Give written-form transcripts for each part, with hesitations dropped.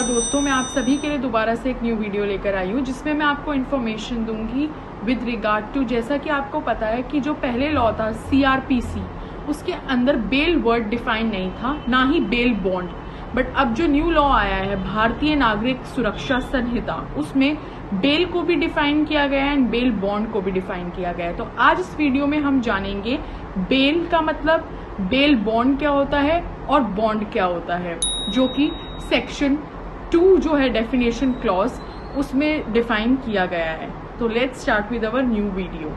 नमस्कार दोस्तों, मैं आप सभी के लिए दोबारा से एक न्यू वीडियो लेकर आई हूँ जिसमें मैं आपको इन्फॉर्मेशन दूंगी विद रिगार्ड टू, जैसा कि आपको पता है कि जो पहले लॉ था CRPC, उसके अंदर बेल वर्ड डिफाइन नहीं था, ना ही बेल बॉन्ड। बट अब जो न्यू लॉ आया है भारतीय नागरिक सुरक्षा संहिता, उसमें बेल को भी डिफाइन किया गया है एंड बेल बॉन्ड को भी डिफाइन किया गया है। तो आज इस वीडियो में हम जानेंगे बेल का मतलब, बेल बॉन्ड क्या होता है और बॉन्ड क्या होता है, जो कि सेक्शन 2 जो है डेफिनेशन क्लॉज, उसमें डिफाइन किया गया है। तो let's start with our new video.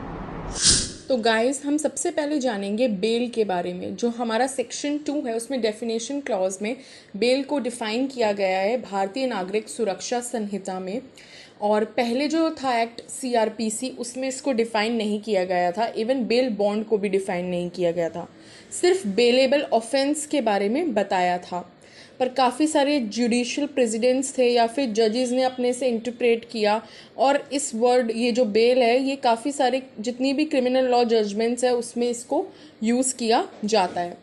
तो गाइस, हम सबसे पहले जानेंगे बेल के बारे में। जो हमारा सेक्शन 2 है उसमें डेफिनेशन क्लॉज में बेल को डिफाइन किया गया है भारतीय नागरिक सुरक्षा संहिता में। और पहले जो था एक्ट CRPC, उसमें इसको डिफाइन नहीं किया गया था, इवन बेल बॉन्ड को भी डिफाइन नहीं किया गया था, सिर्फ बेलेबल ऑफेंस के बारे में बताया था। पर काफ़ी सारे जुडिशियल प्रेसिडेंट्स थे या फिर जजेस ने अपने से इंटरप्रेट किया, और इस वर्ड, ये जो बेल है, ये काफ़ी सारे जितनी भी क्रिमिनल लॉ जजमेंट्स है उसमें इसको यूज़ किया जाता है।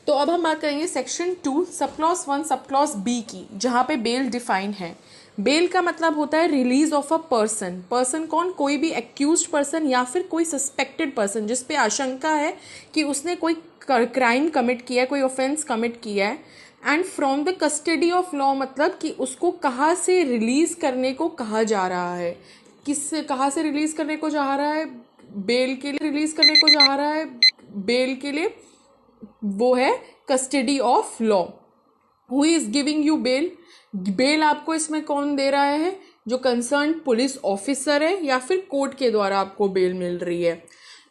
तो अब हम बात करेंगे section 2 sub clause 1 sub clause B की, जहाँ पे बेल डिफाइन है। बेल का मतलब होता है release of a person. Person कौन? कोई भी एक्यूज्ड पर्सन या फिर कोई सस्पेक्टेड पर्सन जिस पे आशंका है कि उसने कोई क्राइम कमिट किया है, कोई ऑफेंस कमिट किया है। And from the custody of law, मतलब कि उसको कहाँ से रिलीज करने को कहा जा रहा है, किससे, कहाँ से रिलीज करने को जा रहा है, बेल के लिए रिलीज करने को जा रहा है, बेल के लिए, वो है custody of law. Who is giving you bail? Bail आपको इसमें कौन दे रहा है? जो कंसर्न पुलिस ऑफिसर है या फिर कोर्ट के द्वारा आपको बेल मिल रही है।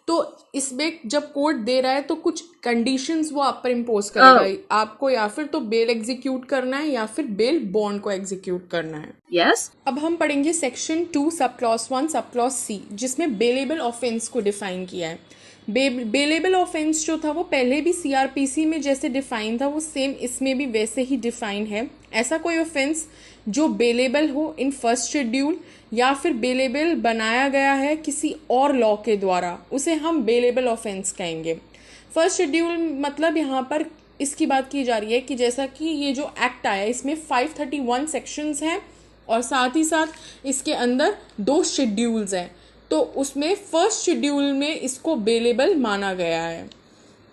तो इसमें जब कोर्ट दे रहा है तो कुछ कंडीशंस वो आप पर इम्पोज करेगा आपको, या फिर तो बेल एग्जीक्यूट करना है या फिर बेल बॉन्ड को एग्जीक्यूट करना है। यस। अब हम पढ़ेंगे section 2 sub clause 1 sub clause C, जिसमें बेलेबल ऑफेंस को डिफाइन किया है। बेलेबल ऑफेंस जो था वो पहले भी CRPC में जैसे डिफाइन था, वो सेम इसमें भी वैसे ही डिफाइन है। ऐसा कोई ऑफेंस जो बेलेबल हो इन फर्स्ट शेड्यूल या फिर बेलेबल बनाया गया है किसी और लॉ के द्वारा, उसे हम बेलेबल ऑफेंस कहेंगे। फर्स्ट शेड्यूल मतलब यहाँ पर इसकी बात की जा रही है कि जैसा कि ये जो एक्ट आया इसमें 531 सेक्शंस हैं और साथ ही साथ इसके अंदर 2 शेड्यूल्स हैं। तो उसमें फर्स्ट शेड्यूल में इसको बेलेबल माना गया है।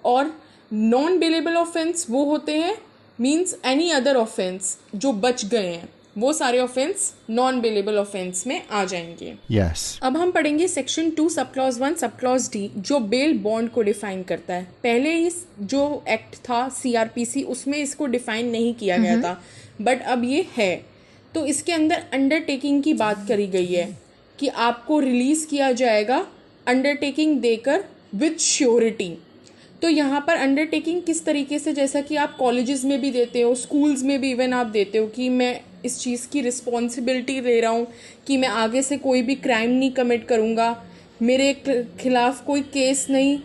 और नॉन बेलेबल ऑफेंस वो होते हैं, मीन्स एनी अदर ऑफेंस जो बच गए हैं, वो सारे ऑफेंस नॉन बेलेबल ऑफेंस में आ जाएंगे। Yes. अब हम पढ़ेंगे section 2 sub clause 1 sub clause D, जो बेल बॉन्ड को डिफाइन करता है। पहले इस जो एक्ट था CRPC, उसमें इसको डिफाइन नहीं किया गया था, बट अब ये है। तो इसके अंदर अंडरटेकिंग की बात करी गई है कि आपको रिलीज किया जाएगा अंडरटेकिंग देकर विद श्योरिटी। तो यहाँ पर अंडरटेकिंग किस तरीके से, जैसा कि आप कॉलेजेस में भी देते हो, स्कूल्स में भी इवन आप देते हो कि मैं इस चीज़ की रिस्पॉन्सिबिलिटी ले रहा हूँ कि मैं आगे से कोई भी क्राइम नहीं कमिट करूँगा, मेरे खिलाफ कोई केस नहीं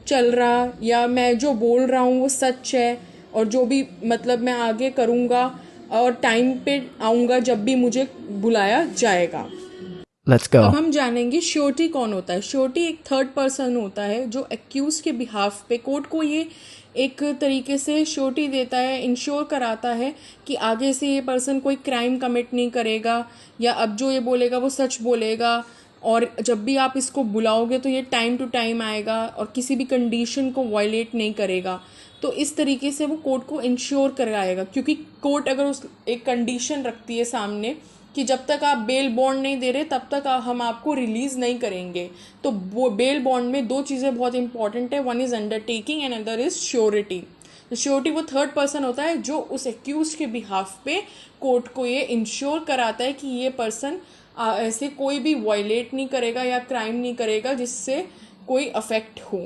चल रहा, या मैं जो बोल रहा हूँ वो सच है, और जो भी मतलब मैं आगे करूँगा और टाइम पे आऊँगा जब भी मुझे बुलाया जाएगा। Let's go. अब हम जानेंगे श्योरिटी कौन होता है। श्योरिटी एक थर्ड पर्सन होता है जो एक्यूज के बिहाफ पे कोर्ट को ये एक तरीके से श्योरिटी देता है, इंश्योर कराता है कि आगे से ये पर्सन कोई क्राइम कमिट नहीं करेगा, या अब जो ये बोलेगा वो सच बोलेगा, और जब भी आप इसको बुलाओगे तो ये टाइम टू टाइम आएगा और किसी भी कंडीशन को वायलेट नहीं करेगा। तो इस तरीके से वो कोर्ट को इंश्योर कराएगा, क्योंकि कोर्ट अगर उस एक कंडीशन रखती है सामने कि जब तक आप बेल बॉन्ड नहीं दे रहे तब तक हम आपको रिलीज नहीं करेंगे, तो वो बेल बॉन्ड में 2 चीज़ें बहुत इंपॉर्टेंट है, one is undertaking and other is surety. तो श्योरिटी वो थर्ड पर्सन होता है जो उस एक्यूज के बिहाफ पे कोर्ट को ये इंश्योर कराता है कि ये पर्सन ऐसे कोई भी वायलेट नहीं करेगा या क्राइम नहीं करेगा जिससे कोई अफेक्ट हो।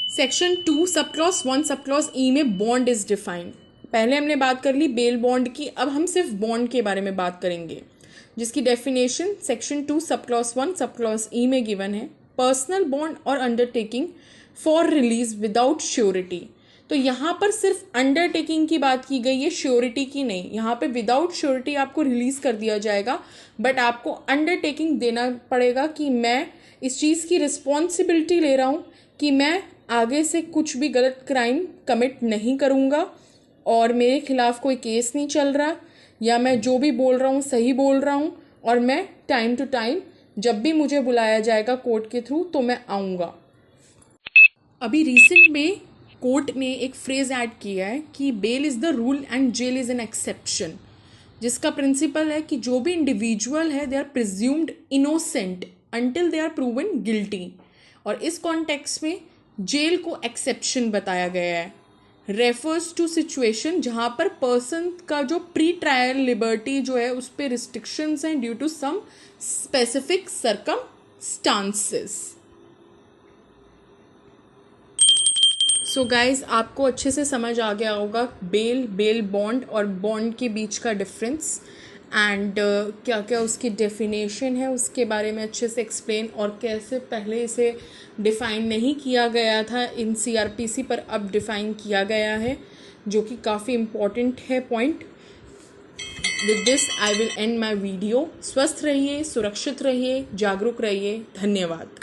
Section 2 sub clause 1 sub clause E में बॉन्ड इज डिफाइंड। पहले हमने बात कर ली बेल बॉन्ड की, अब हम सिर्फ बॉन्ड के बारे में बात करेंगे, जिसकी definition section 2 sub clause 1 sub clause E में गिवन है। पर्सनल बॉन्ड और undertaking for release without surety. तो यहाँ पर सिर्फ अंडरटेकिंग की बात की गई है, श्योरिटी की नहीं। यहाँ पे विदाउट श्योरिटी आपको रिलीज कर दिया जाएगा, बट आपको अंडरटेकिंग देना पड़ेगा कि मैं इस चीज़ की रिस्पॉन्सिबिलिटी ले रहा हूँ कि मैं आगे से कुछ भी गलत क्राइम कमिट नहीं करूँगा और मेरे खिलाफ कोई केस नहीं चल रहा, या मैं जो भी बोल रहा हूँ सही बोल रहा हूँ, और मैं टाइम टू टाइम जब भी मुझे बुलाया जाएगा कोर्ट के थ्रू तो मैं आऊँगा। अभी रिसेंट में कोर्ट ने एक फ्रेज ऐड किया है कि bail is the rule and jail is an exception, जिसका प्रिंसिपल है कि जो भी इंडिविजुअल है they are presumed innocent until they are proven guilty, और इस कॉन्टेक्स्ट में जेल को एक्सेप्शन बताया गया है। रेफर्स टू सिचुएशन जहाँ पर पर्सन का जो प्री ट्रायल लिबर्टी जो है उस पर रिस्ट्रिक्शंस हैं due to some specific circumstances. So guys, आपको अच्छे से समझ आ गया होगा बेल बॉन्ड और बॉन्ड के बीच का डिफरेंस एंड क्या क्या उसकी डेफिनेशन है उसके बारे में अच्छे से एक्सप्लेन, और कैसे पहले इसे डिफ़ाइन नहीं किया गया था इन CRPC पर अब डिफ़ाइन किया गया है, जो कि काफ़ी इम्पॉर्टेंट है point. With this I will and my video. स्वस्थ रहिए, सुरक्षित रहिए, जागरूक रहिए। धन्यवाद।